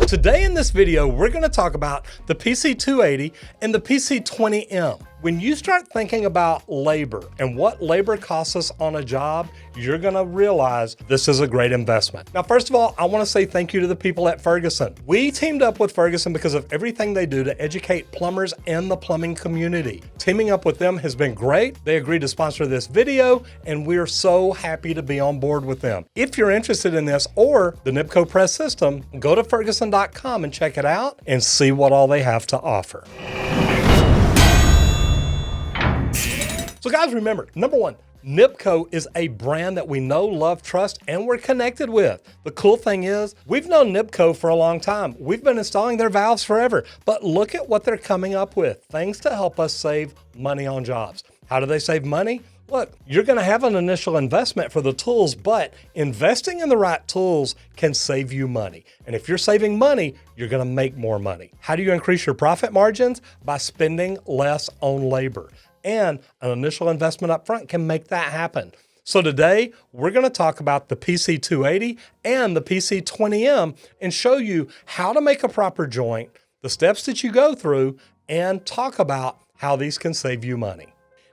Today in this video, we're gonna talk about the PC280 and the PC20M. When you start thinking about labor and what labor costs us on a job, you're gonna realize this is a great investment. Now, first of all, I wanna say thank you to the people at Ferguson. We teamed up with Ferguson because of everything they do to educate plumbers and the plumbing community. Teaming up with them has been great. They agreed to sponsor this video, and we're so happy to be on board with them. If you're interested in this or the Nibco press system, go to ferguson.com and check it out and see what all they have to offer. So guys, remember, number one, Nibco is a brand that we know, love, trust, and we're connected with. The cool thing is, we've known Nibco for a long time. We've been installing their valves forever, but look at what they're coming up with. Things to help us save money on jobs. How do they save money? Look, you're gonna have an initial investment for the tools, but investing in the right tools can save you money. And if you're saving money, you're gonna make more money. How do you increase your profit margins? By spending less on labor. And an initial investment up front can make that happen. So today, we're gonna talk about the PC280 and the PC20M and show you how to make a proper joint, the steps that you go through, and talk about how these can save you money.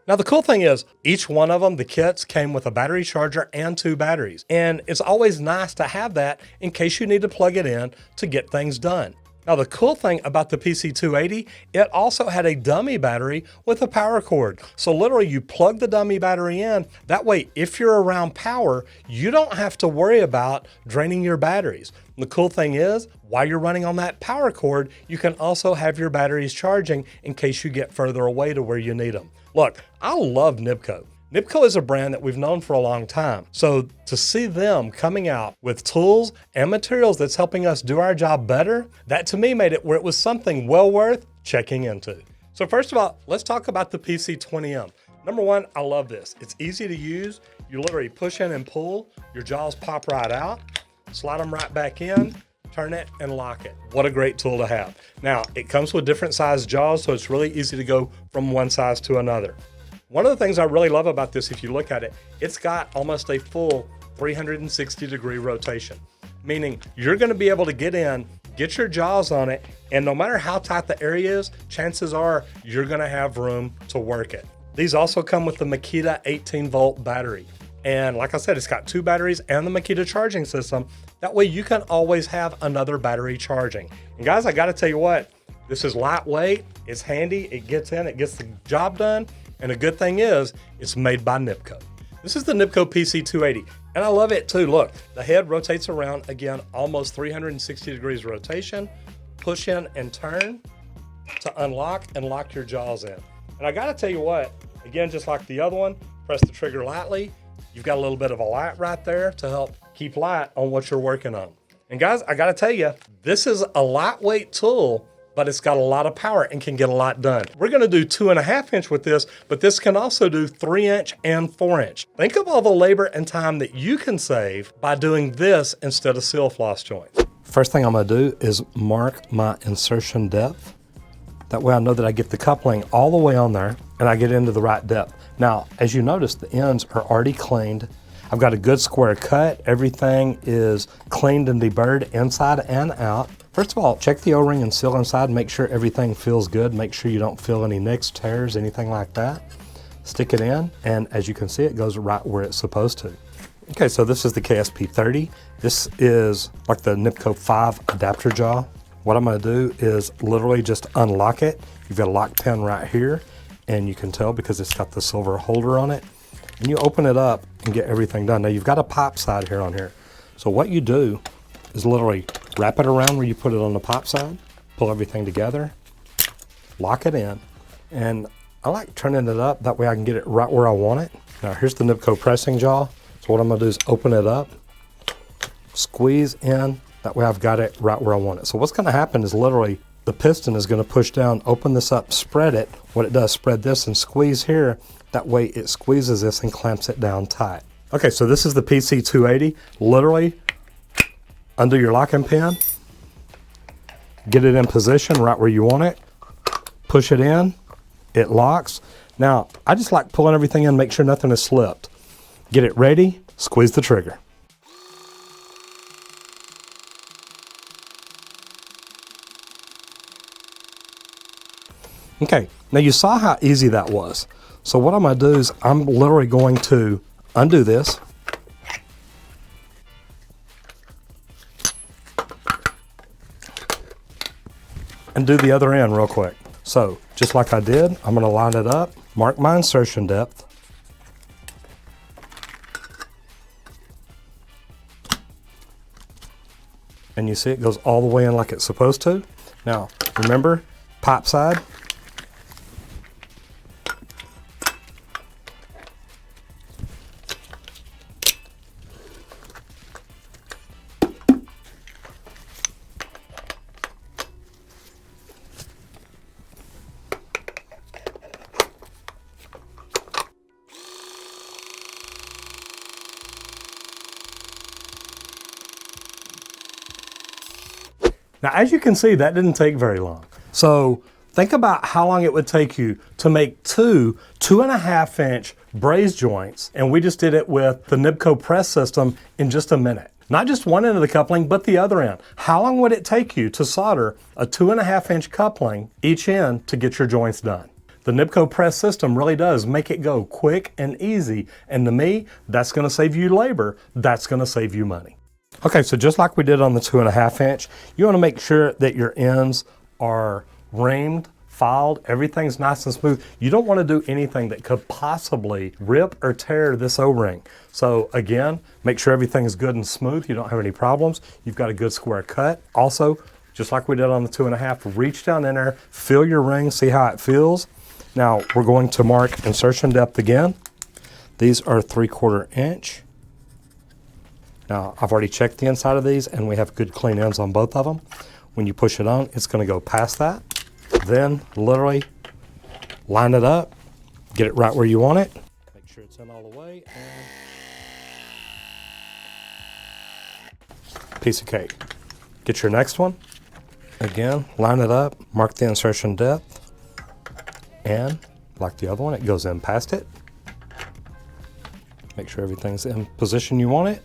Now, the cool thing is each one of them, the kits came with a battery charger and 2 batteries. And it's always nice to have that in case you need to plug it in to get things done. Now, the cool thing about the PC280, it also had a dummy battery with a power cord. So literally you plug the dummy battery in. That way, if you're around power, you don't have to worry about draining your batteries. And the cool thing is, while you're running on that power cord, you can also have your batteries charging in case you get further away to where you need them. Look, I love Nibco. Nibco is a brand that we've known for a long time. So to see them coming out with tools and materials that's helping us do our job better, that to me made it where it was something well worth checking into. So first of all, let's talk about the PC20M. Number one, I love this. It's easy to use. You literally push in and pull, your jaws pop right out, slide them right back in, turn it and lock it. What a great tool to have. Now, it comes with different size jaws, so it's really easy to go from one size to another. One of the things I really love about this, if you look at it, it's got almost a full 360-degree rotation, meaning you're gonna be able to get in, get your jaws on it, and no matter how tight the area is, chances are you're gonna have room to work it. These also come with the Makita 18-volt battery. And like I said, it's got 2 batteries and the Makita charging system. That way you can always have another battery charging. And guys, I gotta tell you what, this is lightweight, it's handy, it gets in, it gets the job done. And a good thing is, it's made by Nibco. This is the Nibco PC280, and I love it too. Look, the head rotates around, again, almost 360 degrees rotation. Push in and turn to unlock and lock your jaws in. And I gotta tell you what, again, just like the other one, press the trigger lightly. You've got a little bit of a light right there to help keep light on what you're working on. And guys, I gotta tell you, this is a lightweight tool, but it's got a lot of power and can get a lot done. We're gonna do 2.5 inch with this, but this can also do 3 inch and 4 inch. Think of all the labor and time that you can save by doing this instead of seal floss joints. First thing I'm gonna do is mark my insertion depth. That way I know that I get the coupling all the way on there and I get into the right depth. Now, as you notice, the ends are already cleaned. I've got a good square cut. Everything is cleaned and deburred inside and out. First of all, check the O-ring and seal inside, make sure everything feels good. Make sure you don't feel any nicks, tears, anything like that. Stick it in, and as you can see, it goes right where it's supposed to. Okay, so this is the KSP30. This is like the Nibco 5 adapter jaw. What I'm gonna do is literally just unlock it. You've got a lock pin right here, and you can tell because it's got the silver holder on it. And you open it up and get everything done. Now you've got a pipe side here on here. So what you do is literally wrap it around where you put it on the pipe side, pull everything together, lock it in, and I like turning it up, that way I can get it right where I want it. Now here's the Nibco pressing jaw. So what I'm gonna do is open it up, squeeze in, that way I've got it right where I want it. So what's gonna happen is literally the piston is gonna push down, open this up, spread it. What it does, spread this and squeeze here, that way it squeezes this and clamps it down tight. Okay, so this is the PC280, literally undo your locking pin, get it in position right where you want it, push it in, it locks. Now, I just like pulling everything in, make sure nothing is slipped. Get it ready, squeeze the trigger. Okay, now you saw how easy that was. So what I'm gonna do is I'm literally going to undo this. And do the other end real quick. So just like I did, I'm gonna line it up, mark my insertion depth. And you see it goes all the way in like it's supposed to. Now, remember, pipe side. Now, as you can see, that didn't take very long. So think about how long it would take you to make two 2.5 inch braze joints. And we just did it with the Nibco press system in just a minute. Not just one end of the coupling, but the other end. How long would it take you to solder a 2.5 inch coupling each end to get your joints done? The Nibco press system really does make it go quick and easy. And to me, that's gonna save you labor. That's gonna save you money. Okay, so just like we did on the 2.5 inch, you want to make sure that your ends are reamed, filed, everything's nice and smooth. You don't want to do anything that could possibly rip or tear this O-ring. So again, make sure everything is good and smooth. You don't have any problems. You've got a good square cut. Also, just like we did on the 2.5, reach down in there, feel your ring, see how it feels. Now we're going to mark insertion depth again. These are 3/4 inch. Now, I've already checked the inside of these and we have good clean ends on both of them. When you push it on, it's gonna go past that. Then literally line it up, get it right where you want it. Make sure it's in all the way and piece of cake. Get your next one. Again, line it up, mark the insertion depth, and like the other one, it goes in past it. Make sure everything's in position you want it.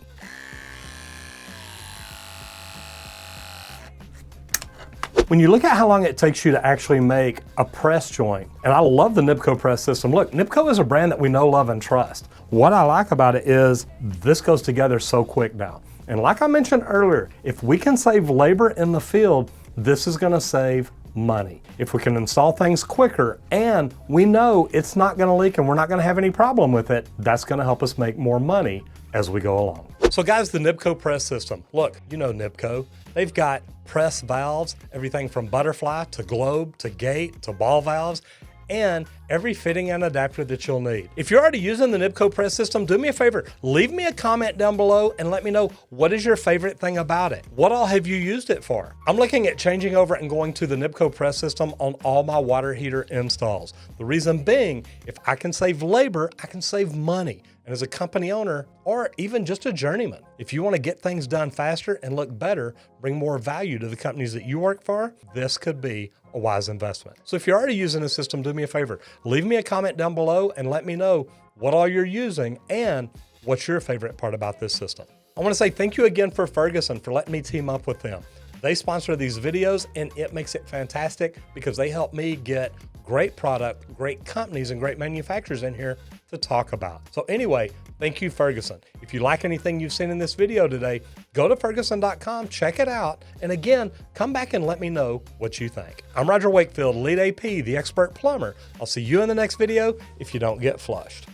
When you look at how long it takes you to actually make a press joint, and I love the Nibco press system. Look, Nibco is a brand that we know, love, and trust. What I like about it is this goes together so quick now. And like I mentioned earlier, if we can save labor in the field, this is gonna save money. If we can install things quicker and we know it's not gonna leak and we're not gonna have any problem with it, that's gonna help us make more money as we go along. So guys, the Nibco press system. Look, you know Nibco. They've got press valves, everything from butterfly to globe to gate to ball valves, and every fitting and adapter that you'll need. If you're already using the Nibco press system, do me a favor, leave me a comment down below and let me know what is your favorite thing about it. What all have you used it for? I'm looking at changing over and going to the Nibco press system on all my water heater installs. The reason being, if I can save labor, I can save money. And as a company owner, or even just a journeyman, if you want to get things done faster and look better, bring more value to the companies that you work for, this could be a wise investment. So if you're already using the system, do me a favor, leave me a comment down below and let me know what all you're using and what's your favorite part about this system. I want to say thank you again for Ferguson for letting me team up with them. They sponsor these videos and it makes it fantastic because they help me get great product, great companies, and great manufacturers in here to talk about. So anyway, thank you, Ferguson. If you like anything you've seen in this video today, go to ferguson.com, check it out, and again, come back and let me know what you think. I'm Roger Wakefield, Lead AP, the expert plumber. I'll see you in the next video if you don't get flushed.